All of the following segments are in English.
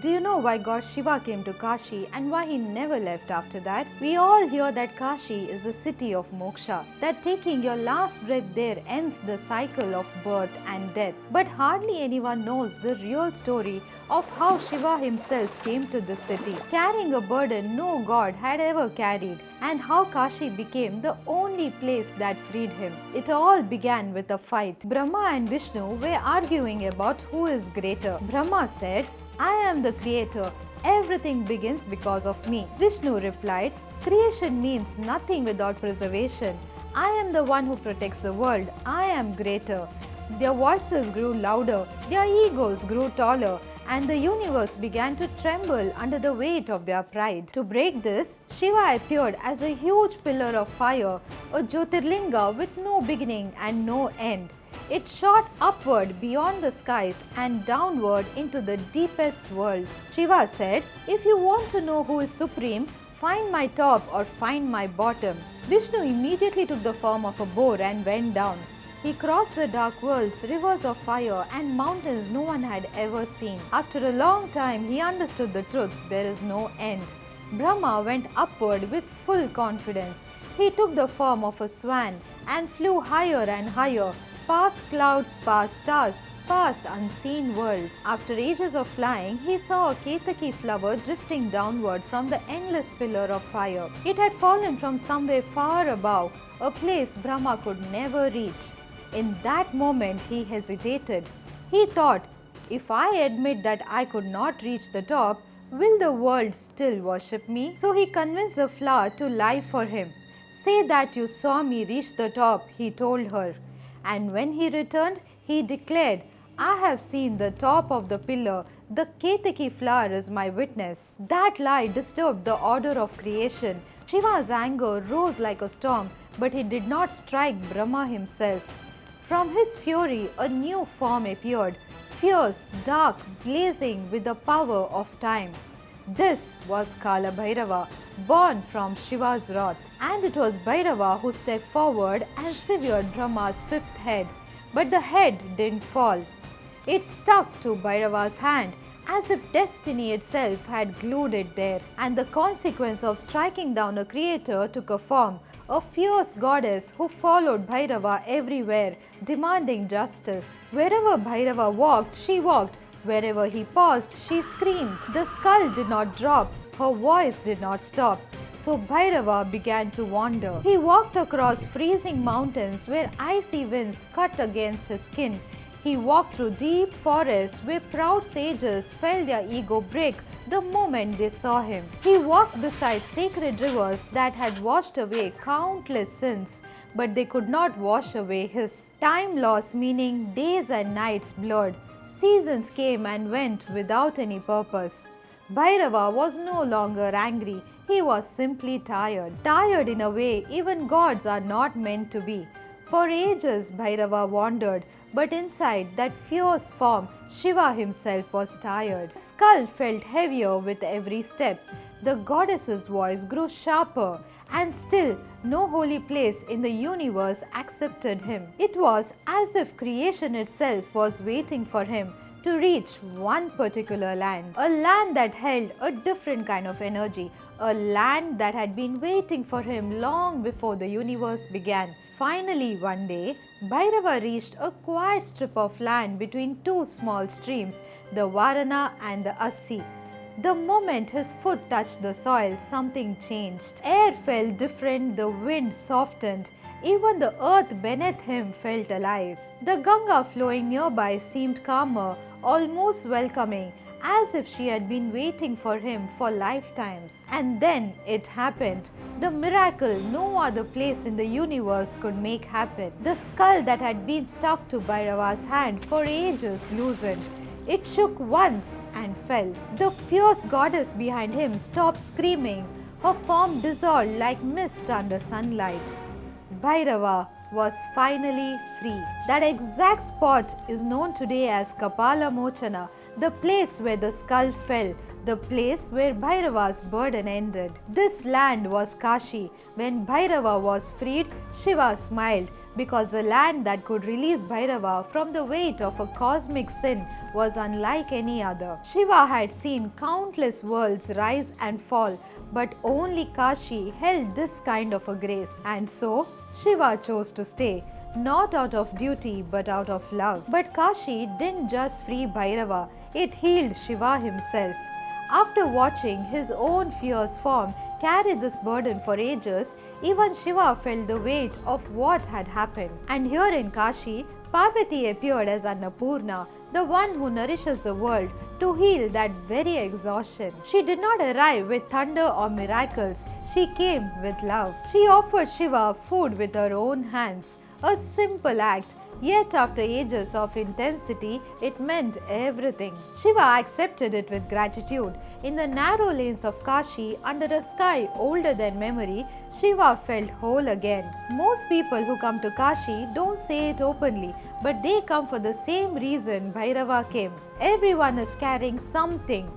Do you know why God Shiva came to Kashi and why he never left after that? We all hear that Kashi is the city of moksha, that taking your last breath there ends the cycle of birth and death. But hardly anyone knows the real story of how Shiva himself came to the city, carrying a burden no god had ever carried, and how Kashi became the only place that freed him. It all began with a fight. Brahma and Vishnu were arguing about who is greater. Brahma said, "I am the creator. Everything begins because of me." Vishnu replied, "Creation means nothing without preservation. I am the one who protects the world. I am greater." Their voices grew louder, their egos grew taller, and the universe began to tremble under the weight of their pride. To break this, Shiva appeared as a huge pillar of fire, a Jyotirlinga with no beginning and no end. It shot upward beyond the skies and downward into the deepest worlds. Shiva said, "If you want to know who is supreme, find my top or find my bottom." Vishnu immediately took the form of a boar and went down. He crossed the dark worlds, rivers of fire, and mountains no one had ever seen. After a long time, he understood the truth: there is no end. Brahma went upward with full confidence. He took the form of a swan and flew higher and higher, past clouds, past stars, past unseen worlds. After ages of flying, he saw a Ketaki flower drifting downward from the endless pillar of fire. It had fallen from somewhere far above, a place Brahma could never reach. In that moment, he hesitated. He thought, "If I admit that I could not reach the top, will the world still worship me?" So he convinced the flower to lie for him. "Say that you saw me reach the top," he told her. And when he returned, he declared, "I have seen the top of the pillar. The Ketaki flower is my witness." That lie disturbed the order of creation. Shiva's anger rose like a storm, but he did not strike Brahma himself. From his fury, a new form appeared, fierce, dark, blazing with the power of time. This was Kala Bhairava, born from Shiva's wrath. And it was Bhairava who stepped forward and severed Brahma's fifth head. But the head didn't fall. It stuck to Bhairava's hand, as if destiny itself had glued it there. And the consequence of striking down a creator took a form, a fierce goddess who followed Bhairava everywhere, demanding justice. Wherever Bhairava walked, she walked. Wherever he paused, she screamed. The skull did not drop. Her voice did not stop. So Bhairava began to wander. He walked across freezing mountains where icy winds cut against his skin. He walked through deep forests where proud sages felt their ego break the moment they saw him. He walked beside sacred rivers that had washed away countless sins, but they could not wash away his. Time lost meaning, days and nights blurred. Seasons came and went without any purpose. Bhairava was no longer angry. He was simply tired. Tired in a way even gods are not meant to be. For ages Bhairava wandered, but inside that fierce form, Shiva himself was tired. His skull felt heavier with every step. The goddess's voice grew sharper, and still no holy place in the universe accepted him. It was as if creation itself was waiting for him to reach one particular land. A land that held a different kind of energy. A land that had been waiting for him long before the universe began. Finally, one day, Bhairava reached a quiet strip of land between two small streams, the Varana and the Assi. The moment his foot touched the soil, something changed. Air felt different, the wind softened. Even the earth beneath him felt alive. The Ganga flowing nearby seemed calmer, almost welcoming, as if she had been waiting for him for lifetimes. And then it happened. The miracle no other place in the universe could make happen. The skull that had been stuck to Bhairava's hand for ages loosened. It shook once and fell. The fierce goddess behind him stopped screaming. Her form dissolved like mist under sunlight. Bhairava was finally free. That exact spot is known today as Kapala Mochana, the place where the skull fell, the place where Bhairava's burden ended. This land was Kashi. When Bhairava was freed, Shiva smiled. because the land that could release Bhairava from the weight of a cosmic sin was unlike any other. Shiva had seen countless worlds rise and fall, but only Kashi held this kind of a grace. And so, Shiva chose to stay, not out of duty but out of love. But Kashi didn't just free Bhairava, it healed Shiva himself. After watching his own fierce form carry this burden for ages, even Shiva felt the weight of what had happened. And here in Kashi, Parvati appeared as Annapurna, the one who nourishes the world, to heal that very exhaustion. She did not arrive with thunder or miracles, she came with love. She offered Shiva food with her own hands, a simple act, yet after ages of intensity, it meant everything. Shiva accepted it with gratitude. In the narrow lanes of Kashi, under a sky older than memory, Shiva felt whole again. Most people who come to Kashi don't say it openly, but they come for the same reason Bhairava came. Everyone is carrying something: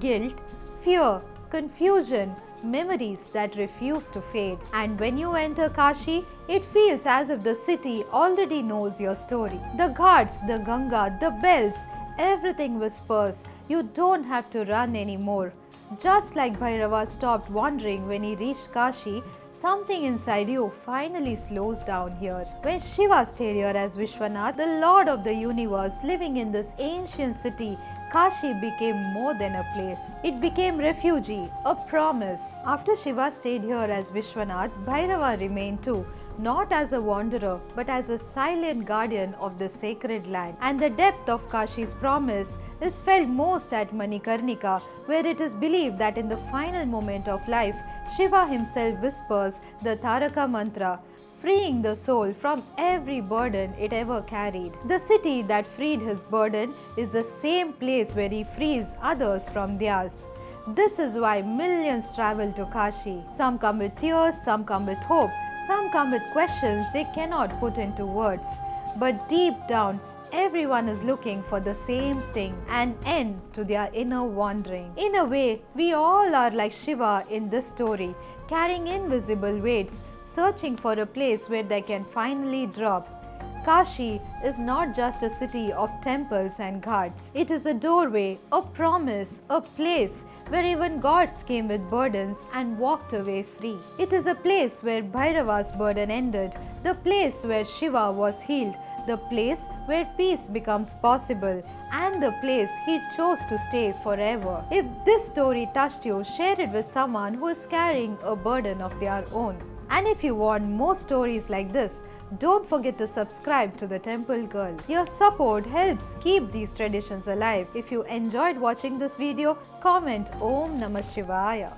guilt, fear, confusion, memories that refuse to fade. And when you enter Kashi, it feels as if the city already knows your story. The ghats, the Ganga, the bells, everything whispers. You don't have to run anymore. Just like Bhairava stopped wandering when he reached Kashi, something inside you finally slows down here. When Shiva stayed here as Vishwanath, the Lord of the universe, living in this ancient city, Kashi became more than a place. It became refugee, a promise. After Shiva stayed here as Vishwanath, Bhairava remained too, not as a wanderer, but as a silent guardian of the sacred land. And the depth of Kashi's promise is felt most at Manikarnika, where it is believed that in the final moment of life, Shiva himself whispers the Taraka mantra, freeing the soul from every burden it ever carried. The city that freed his burden is the same place where he frees others from theirs. This is why millions travel to Kashi. Some come with tears, some come with hope, some come with questions they cannot put into words. But deep down, everyone is looking for the same thing, an end to their inner wandering. In a way, we all are like Shiva in this story, carrying invisible weights, searching for a place where they can finally drop. Kashi is not just a city of temples and ghats. It is a doorway, a promise, a place where even gods came with burdens and walked away free. It is a place where Bhairava's burden ended, the place where Shiva was healed, the place where peace becomes possible, and the place he chose to stay forever. If this story touched you, share it with someone who is carrying a burden of their own. And if you want more stories like this, don't forget to subscribe to The Temple Girl. Your support helps keep these traditions alive. If you enjoyed watching this video, comment Om Namah Shivaya.